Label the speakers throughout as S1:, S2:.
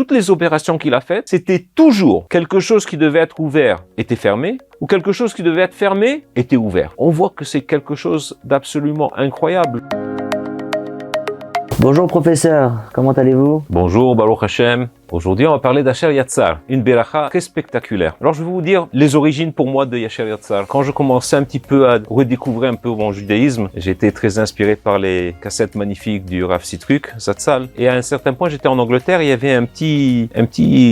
S1: toutes les opérations qu'il a faites, c'était toujours quelque chose qui devait être ouvert était fermé, ou quelque chose qui devait être fermé était ouvert. On voit que c'est quelque chose d'absolument incroyable.
S2: Bonjour professeur, comment allez-vous?
S1: Bonjour, Baruch Hashem. Aujourd'hui, on va parler d'Asher Yatzar, une beracha très spectaculaire. Alors, je vais vous dire les origines pour moi de Asher Yatzar. Quand je commençais un petit peu à redécouvrir un peu mon judaïsme, j'étais très inspiré par les cassettes magnifiques du Rav Sitruk, Zatzal. Et à un certain point, j'étais en Angleterre, il y avait un petit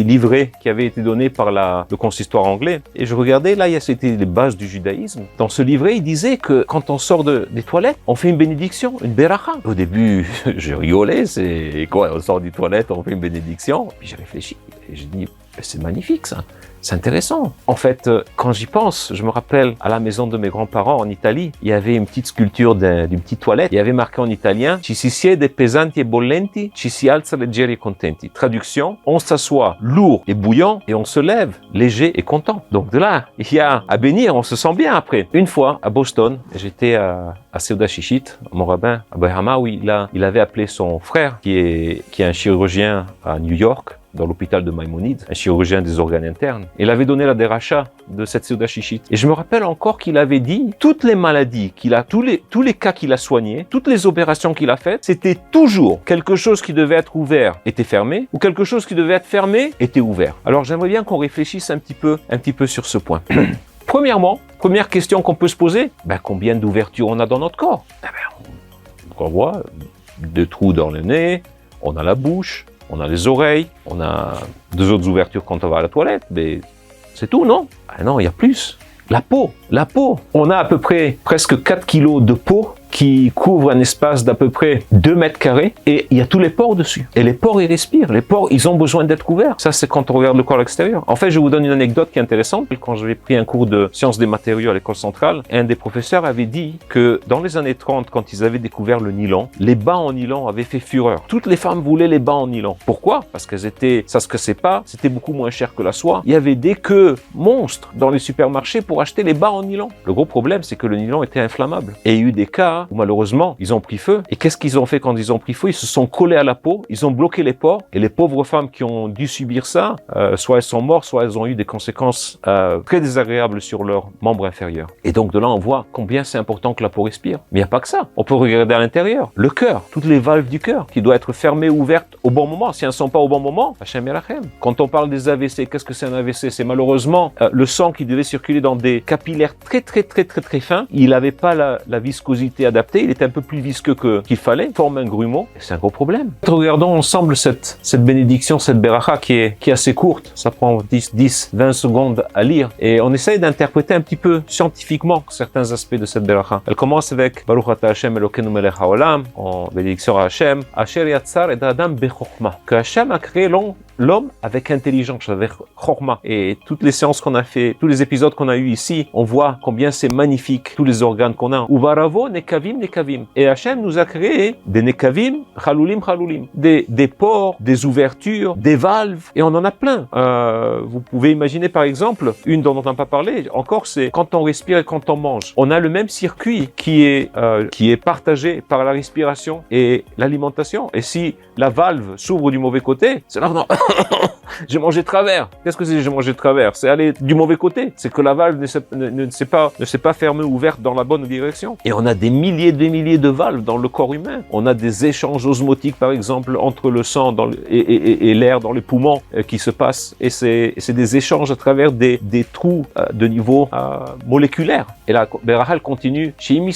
S1: livret qui avait été donné par le consistoire anglais. Et je regardais, là, c'était les bases du judaïsme. Dans ce livret, il disait que quand on sort des toilettes, on fait une bénédiction, une beracha. Au début, je rigolais, c'est quoi, on sort des toilettes, on fait une bénédiction. J'ai réfléchi et j'ai dit, c'est magnifique ça, c'est intéressant. En fait, quand j'y pense, je me rappelle à la maison de mes grands-parents en Italie, il y avait une petite sculpture d'une petite toilette. Il y avait marqué en italien, ci si siede pesanti e bollenti, ci si alza leggeri e contenti. Traduction, on s'assoit lourd et bouillant et on se lève léger et content. Donc de là, il y a à bénir, on se sent bien après. Une fois à Boston, j'étais à Seuda Shishit, mon rabbin Abrahama, où il avait appelé son frère qui est un chirurgien à New York, dans l'hôpital de Maïmonide, un chirurgien des organes internes. Il avait donné la déracha de cette Seuda Shishit. Et je me rappelle encore qu'il avait dit, toutes les maladies qu'il a, tous les cas qu'il a soignés, toutes les opérations qu'il a faites, c'était toujours quelque chose qui devait être ouvert était fermé, ou quelque chose qui devait être fermé était ouvert. Alors j'aimerais bien qu'on réfléchisse un petit peu sur ce point. Premièrement, première question qu'on peut se poser, combien d'ouvertures on a dans notre corps? On voit 2 trous dans le nez, on a la bouche, on a les oreilles, on a 2 autres ouvertures quand on va à la toilette, mais c'est tout, non? Ah non, il y a plus. La peau. On a à peu près presque 4 kilos de peau qui couvre un espace d'à peu près 2 mètres carrés et il y a tous les pores dessus. Et les pores, ils respirent. Les pores, ils ont besoin d'être couverts. Ça, c'est quand on regarde le corps extérieur. En fait, je vous donne une anecdote qui est intéressante. Quand j'avais pris un cours de sciences des matériaux à l'école centrale, un des professeurs avait dit que dans les années 30, quand ils avaient découvert le nylon, les bas en nylon avaient fait fureur. Toutes les femmes voulaient les bas en nylon. Pourquoi? Parce qu'elles étaient, ça se cassait pas, c'était beaucoup moins cher que la soie. Il y avait des queues monstres dans les supermarchés pour acheter les bas en nylon. Le gros problème, c'est que le nylon était inflammable. Et il y a eu des cas où malheureusement, ils ont pris feu. Et qu'est-ce qu'ils ont fait quand ils ont pris feu? Ils se sont collés à la peau, ils ont bloqué les pores. Et les pauvres femmes qui ont dû subir ça, soit elles sont mortes, soit elles ont eu des conséquences très désagréables sur leurs membres inférieurs. Et donc de là, on voit combien c'est important que la peau respire. Mais il n'y a pas que ça. On peut regarder à l'intérieur. Le cœur, toutes les valves du cœur, qui doivent être fermées ou ouvertes au bon moment. Si elles ne sont pas au bon moment, Hachem Yerachem. Quand on parle des AVC, qu'est-ce que c'est un AVC? C'est malheureusement le sang qui devait circuler dans des capillaires très fins. Il n'avait pas la viscosité adaptée. Il était un peu plus visqueux qu'il fallait, forme un grumeau, et c'est un gros problème. Regardons ensemble cette bénédiction, cette beracha qui est assez courte, ça prend 10-20 secondes à lire, et on essaye d'interpréter un petit peu scientifiquement certains aspects de cette beracha. Elle commence avec Baruch ata Hashem Elokeinu melech haolam, en bénédiction à Hashem, Asher yatzar et adam bechokma, que Hashem a créé l'homme avec intelligence, avec chokma. Et toutes les séances qu'on a fait, tous les épisodes qu'on a eu ici, on voit combien c'est magnifique, tous les organes qu'on a. Uvaravo nekavim. Et Hachem nous a créé des nekavim, chalulim, des pores, des ouvertures, des valves, et on en a plein. Vous pouvez imaginer par exemple, une dont on n'entend pas parler, encore c'est quand on respire et quand on mange. On a le même circuit qui est partagé par la respiration et l'alimentation. Et si la valve s'ouvre du mauvais côté, c'est là, non, j'ai mangé de travers. Qu'est-ce que c'est j'ai mangé de travers? C'est aller du mauvais côté. C'est que la valve ne s'est pas fermée ou ouverte dans la bonne direction. Et on a des milliers de valves dans le corps humain. On a des échanges osmotiques, par exemple, entre le sang et l'air dans les poumons qui se passent. Et c'est des échanges à travers des trous de niveau moléculaire. Et la beracha continue. Si une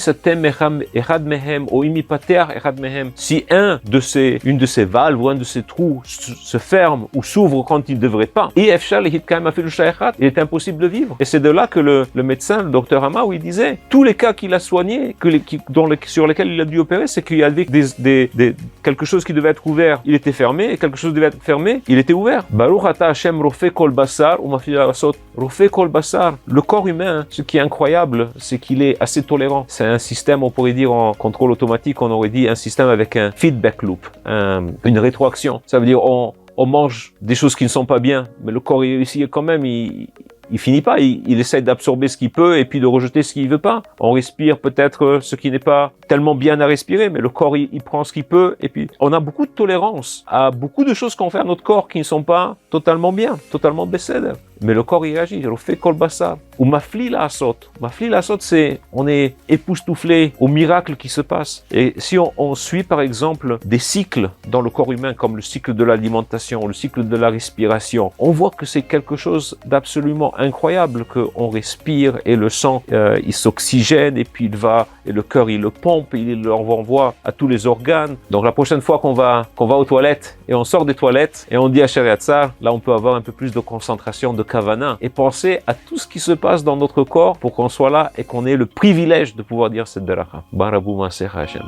S1: de ces valves ou un de ces trous se ferme ou s'ouvre quand il ne devrait pas, il est impossible de vivre. Et c'est de là que le médecin, le docteur Hama, il disait, tous les cas qu'il a soignés, sur lesquels il a dû opérer, c'est qu'il y avait quelque chose qui devait être ouvert, il était fermé, et quelque chose devait être fermé, il était ouvert. Baruch ata Hashem rofeh kol basar umafil arasot. Rofeh kol basar. Le corps humain, ce qui est incroyable, c'est qu'il est assez tolérant. C'est un système, on pourrait dire en contrôle automatique, on aurait dit un système avec un feedback loop, une rétroaction. Ça veut dire on mange des choses qui ne sont pas bien, mais le corps il réussit quand même, il il finit pas, il essaie d'absorber ce qu'il peut et puis de rejeter ce qu'il veut pas. On respire peut-être ce qui n'est pas tellement bien à respirer, mais le corps, il prend ce qu'il peut et puis on a beaucoup de tolérance à beaucoup de choses qu'on fait à notre corps qui ne sont pas totalement bien, totalement bécèdes. Mais le corps, il réagit. Le fait kolbassa. Ou mafli la asot. Mafli la asot, c'est, on est époustouflé au miracle qui se passe. Et si on suit, par exemple, des cycles dans le corps humain, comme le cycle de l'alimentation, le cycle de la respiration, on voit que c'est quelque chose d'absolument incroyable, qu'on respire et le sang, il s'oxygène et puis il va, et le cœur, il le pompe, il le renvoie à tous les organes. Donc la prochaine fois qu'on va aux toilettes et on sort des toilettes et on dit Asher Yatzar, là on peut avoir un peu plus de concentration, de kavana et penser à tout ce qui se passe dans notre corps pour qu'on soit là et qu'on ait le privilège de pouvoir dire cette beracha. Barabou Maser Hashem.